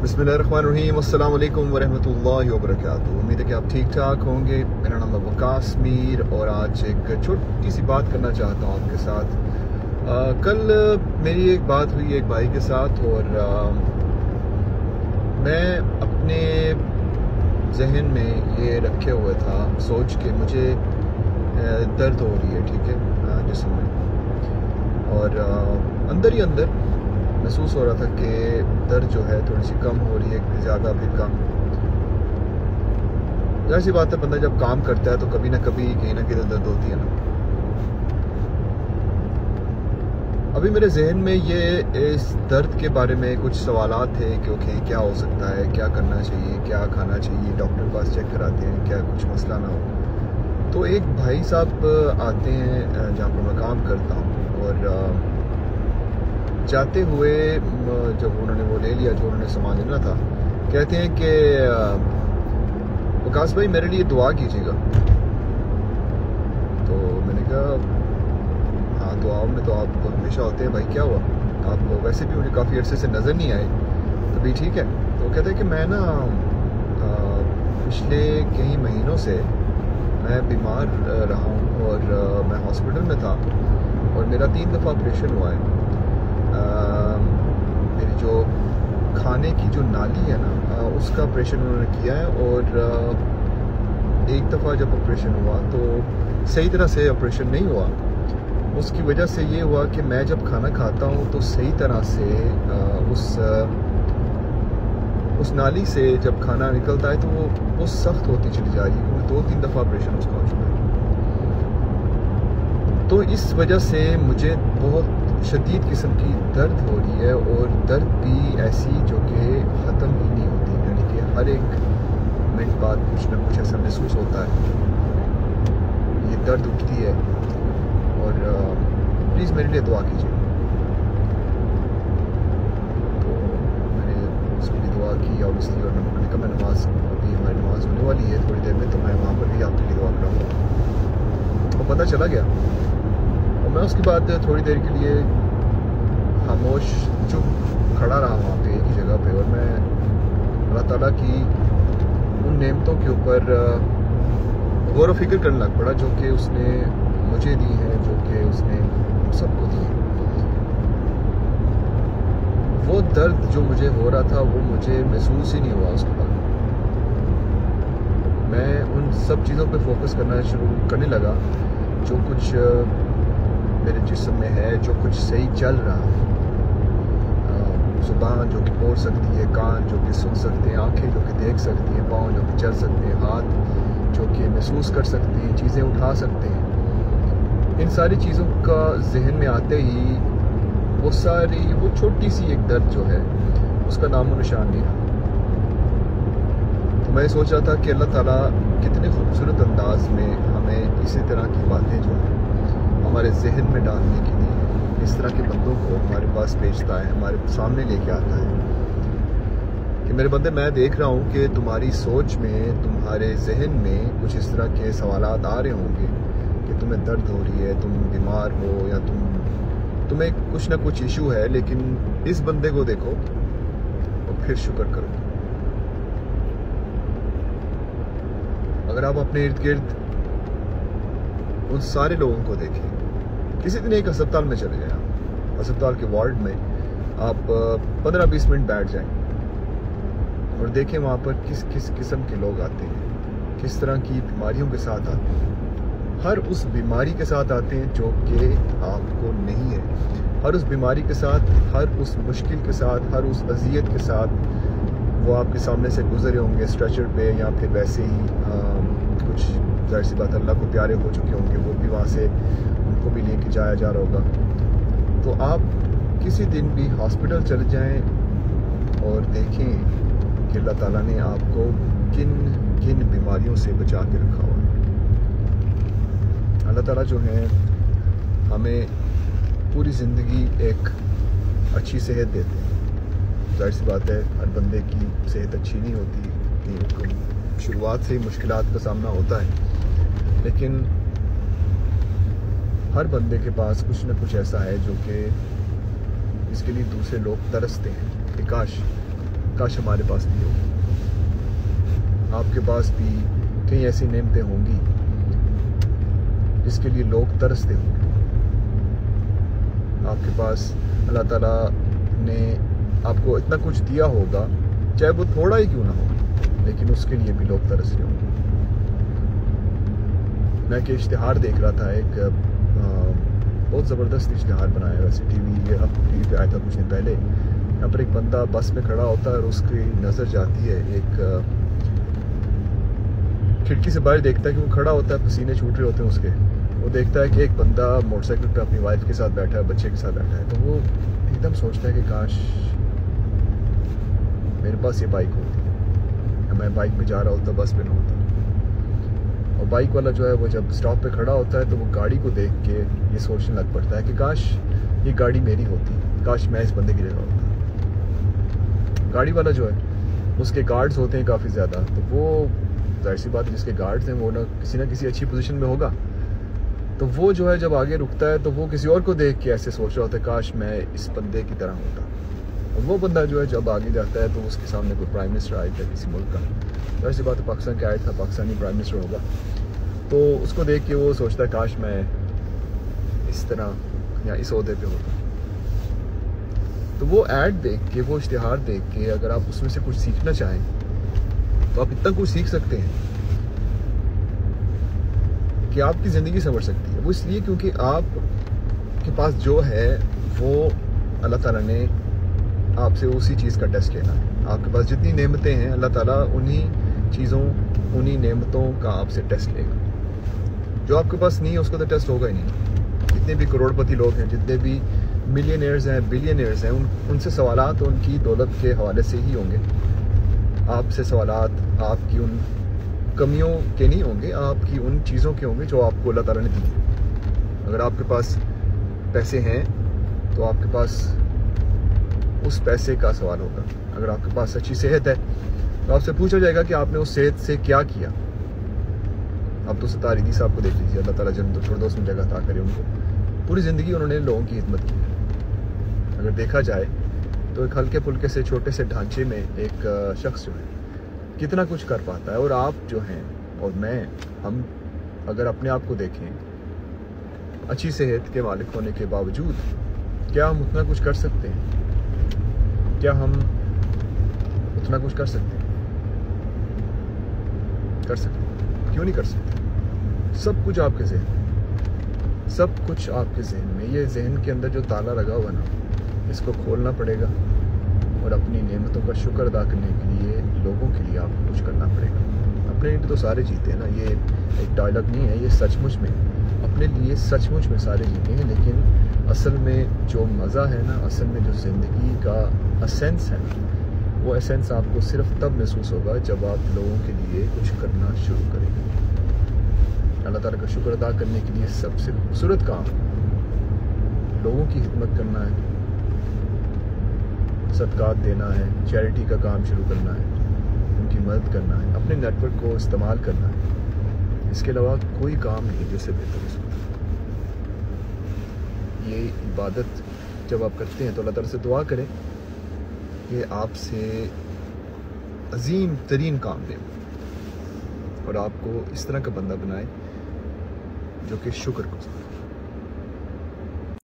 बिस्मिल्लाहिर्रहमानिर्रहीम, अस्सलाम वालेकुम वरहमतुल्लाहि वबरकातुहू। उम्मीद है कि आप ठीक ठाक होंगे। मेरा नाम है वकास मीर और आज एक छोटी सी बात करना चाहता हूँ आपके साथ। कल मेरी एक बात हुई एक भाई के साथ और मैं अपने जहन में ये रखे हुए था सोच के मुझे दर्द हो रही है, ठीक है, जिस्म में, और अंदर ही अंदर महसूस हो रहा था कि दर्द जो है थोड़ी सी कम हो रही है, ज़्यादा फिर कम। जाहिर सी बात है, बंदा जब काम करता है तो कभी ना कभी कहीं ना कहीं दर्द होती है ना। अभी मेरे जहन में ये इस दर्द के बारे में कुछ सवालात थे कि क्या हो सकता है, क्या करना चाहिए, क्या खाना चाहिए, डॉक्टर के पास चेक कराते हैं, क्या कुछ मसला ना हो। तो एक भाई साहब आते हैं जहाँ पर मैं काम करता हूँ और जाते हुए जब उन्होंने वो ले लिया जो उन्होंने सामान लेना था, कहते हैं कि वकास भाई मेरे लिए दुआ कीजिएगा। तो मैंने कहा हाँ, दुआओं में तो आप हमेशा होते हैं भाई, क्या हुआ? आप वैसे भी मुझे काफ़ी अरसे से नज़र नहीं आए, तो भी ठीक है। तो कहते हैं कि मैं ना पिछले कई महीनों से मैं बीमार रहा हूँ और मैं हॉस्पिटल में था और मेरा 3 दफ़ा ऑपरेशन हुआ है। मेरी जो खाने की जो नाली है ना, उसका ऑपरेशन उन्होंने किया है और एक दफ़ा जब ऑपरेशन हुआ तो सही तरह से ऑपरेशन नहीं हुआ। उसकी वजह से ये हुआ कि मैं जब खाना खाता हूँ तो सही तरह से उस नाली से जब खाना निकलता है तो वो सख्त होती चली जा रही है, क्योंकि 2-3 दफ़ा ऑपरेशन उसका हो चुका है। तो इस वजह से मुझे बहुत शदीद किस्म की दर्द हो रही है और दर्द भी ऐसी जो कि ख़त्म ही नहीं होती, यानी कि हर एक मिनट बाद कुछ ना कुछ ऐसा महसूस होता है, ये दर्द उठती है। और प्लीज़ मेरे लिए दुआ कीजिए। तो मैंने उसके लिए दुआ की ऑब्वियसली, और मैंने कहा मैं नमाज, अभी हमारी नमाज होने वाली है थोड़ी देर में, तो मैं वहाँ पर भी आपके लिए दुआ कराऊँगा। तो पता चला गया और मैं उसके बाद थोड़ी देर के लिए खामोश चुप खड़ा रहा वहाँ पे एक ही जगह पे, और मैं अल्लाह ताला की उन नेमतों के ऊपर गौर व फिक्र करने लग पड़ा जो कि उसने मुझे दी है, जो कि उसने सबको दी है। वो दर्द जो मुझे हो रहा था वो मुझे महसूस ही नहीं हुआ। उसके बाद मैं उन सब चीज़ों पे फोकस करना शुरू करने लगा जो कुछ मेरे जिस्म में है, जो कुछ सही चल रहा है। ज़ुबान जो कि बोल सकती है, कान जो कि सुन सकते हैं, आंखें जो कि देख सकती हैं, पाँव जो कि चल सकते हैं, हाथ जो कि महसूस कर सकते हैं, चीज़ें उठा सकते हैं। इन सारी चीज़ों का जहन में आते ही वो छोटी सी एक दर्द जो है उसका नामो निशान नहीं रहा। तो मैं सोच रहा था कि अल्लाह ताला कितने खूबसूरत अंदाज में हमें इसी तरह की बातें जो है हमारे जहन में डालने के लिए इस तरह के बंदों को हमारे पास भेजता है, हमारे सामने लेके आता है कि मेरे बंदे, मैं देख रहा हूँ कि तुम्हारी सोच में, तुम्हारे जहन में कुछ इस तरह के सवालात आ रहे होंगे कि तुम्हें दर्द हो रही है, तुम बीमार हो, या तुम्हें कुछ ना कुछ इशू है, लेकिन इस बंदे को देखो और फिर शुक्र करो। अगर आप अपने इर्द गिर्द उन सारे लोगों को देखें, किसी दिन एक अस्पताल में चले जाएं, अस्पताल के वार्ड में आप 15-20 मिनट बैठ जाएं और देखें वहाँ पर किस किस किस्म के लोग आते हैं, किस तरह की बीमारियों के साथ आते हैं। हर उस बीमारी के साथ आते हैं जो कि आपको नहीं है, हर उस बीमारी के साथ, हर उस मुश्किल के साथ, हर उस अजियत के साथ वो आपके सामने से गुजरे होंगे स्ट्रेचर पे, या फिर वैसे ही कुछ जाहिर सी बात अल्लाह को प्यारे हो चुके होंगे, वो भी वहाँ से उनको भी लेके जाया जा रहा होगा। तो आप किसी दिन भी हॉस्पिटल चले जाएं और देखें कि अल्लाह ताला ने आपको किन किन बीमारियों से बचा के रखा हुआ है। अल्लाह ताला जो है हमें पूरी ज़िंदगी एक अच्छी सेहत देते हैं। जाहिर सी बात है, हर बंदे की सेहत अच्छी नहीं होती, कि शुरुआत से ही मुश्किलात का सामना होता है, लेकिन हर बंदे के पास कुछ न कुछ ऐसा है जो कि इसके लिए दूसरे लोग तरसते हैं कि काश हमारे पास भी हो, आपके पास भी कई ऐसी नेमतें होंगी जिसके लिए लोग तरसते होंगे। आपके पास अल्लाह ताला ने आपको इतना कुछ दिया होगा, चाहे वो थोड़ा ही क्यों ना हो, लेकिन उसके लिए भी लोग तरस रहे होंगे। मैं एक इश्तिहार देख रहा था, एक बहुत ज़बरदस्त इश्तिहार बनाया है, वैसे टीवी पे आया था कुछ दिन पहले। यहाँ पर एक बंदा बस में खड़ा होता है और उसकी नज़र जाती है, एक खिड़की से बाहर देखता है कि वो खड़ा होता है, पसीने छूट रहे होते हैं उसके। वो देखता है कि एक बंदा मोटरसाइकिल पे अपनी वाइफ के साथ बैठा है, बच्चे के साथ बैठा है, तो वो एकदम सोचता है कि काश मेरे पास ये बाइक होती, या मैं बाइक में जा रहा होता, बस पे ना होता। और बाइक वाला जो है वो जब स्टॉप पे खड़ा होता है तो वो गाड़ी को देख के ये सोचने लग पड़ता है कि काश ये गाड़ी मेरी होती, काश मैं इस बंदे की जगह होता। गाड़ी वाला जो है उसके गार्ड्स होते हैं काफ़ी ज़्यादा, तो वो जाहिर सी बात है जिसके गार्ड्स हैं वो ना किसी अच्छी पोजीशन में होगा, तो वो जो है जब आगे रुकता है तो वो किसी और को देख के ऐसे सोच रहा होता है काश मैं इस बंदे की तरह होता। और वो बंदा जो है जब आगे जाता है तो उसके सामने कोई प्राइम मिनिस्टर आया था किसी मुल्क का, जाहिर सी बात है पाकिस्तान का आया था, पाकिस्तानी प्राइम मिनिस्टर होगा, तो उसको देख के वो सोचता है काश मैं इस तरह या इस ओहदे पे होता। तो वो ऐड देख के, वो इश्तिहार देख के अगर आप उसमें से कुछ सीखना चाहें तो आप इतना कुछ सीख सकते हैं कि आपकी ज़िंदगी संवर सकती है। वो इसलिए क्योंकि आप के पास जो है वो अल्लाह ताला ने आपसे उसी चीज़ का टेस्ट लेना है। आपके पास जितनी नेमतें हैं अल्लाह ताला उन्हीं चीज़ों, उन्हीं नेमतों का आपसे टेस्ट लेगा। जो आपके पास नहीं है उसका तो टेस्ट होगा ही नहीं। जितने भी करोड़पति लोग हैं, जितने भी मिलियनियर्स हैं, बिलियनियर्स हैं, उनसे सवालात उनकी दौलत के हवाले से ही होंगे। आपसे सवालात आपकी उन कमियों के नहीं होंगे, आपकी उन चीज़ों के होंगे जो आपको अल्लाह ताला ने दी। अगर आपके पास पैसे हैं तो आपके पास उस पैसे का सवाल होगा। अगर आपके पास अच्छी सेहत है तो आपसे पूछा जाएगा कि आपने उस सेहत से क्या किया। अब तो सत्तार ईदी साहब को देख लीजिए, अल्लाह ताला जन्नतुल फिरदौस में जगह अता करे उनको। पूरी ज़िंदगी उन्होंने लोगों की खिदमत की। अगर देखा जाए तो एक हल्के फुल्के से छोटे से ढांचे में एक शख्स जो है कितना कुछ कर पाता है। और आप जो हैं और मैं, हम अगर अपने आप को देखें, अच्छी सेहत के मालिक होने के बावजूद क्या हम उतना कुछ कर सकते हैं? क्या हम उतना कुछ कर सकते हैं? कर सकते हैं, क्यों नहीं कर सकते? सब कुछ आपके ज़हन, सब कुछ आपके जहन में। ये जहन के अंदर जो ताला लगा हुआ ना, इसको खोलना पड़ेगा और अपनी नेमतों का शुक्र अदा करने के लिए लोगों के लिए आपको कुछ करना पड़ेगा। अपने लिए तो सारे जीते हैं ना, ये एक डायलॉग नहीं है, ये सचमुच में अपने लिए सचमुच में सारे जीते हैं। लेकिन असल में जो मज़ा है ना, असल में जो ज़िंदगी का असेंस है, वो एसेंस आपको सिर्फ तब महसूस होगा जब आप लोगों के लिए कुछ करना शुरू करेंगे। अल्लाह ताला का शुक्र अदा करने के लिए सबसे खूबसूरत काम लोगों की खिदमत करना है, सदकात देना है, चैरिटी का काम शुरू करना है, उनकी मदद करना है, अपने नेटवर्क को इस्तेमाल करना है। इसके अलावा कोई काम नहीं जिससे बेहतर हो सकता। ये इबादत जब आप करते हैं तो अल्लाह ताला से दुआ करें कि आपसे अजीम तरीन काम दे और आपको इस तरह का बंदा बनाए जो कि शुक्र गुज़ार।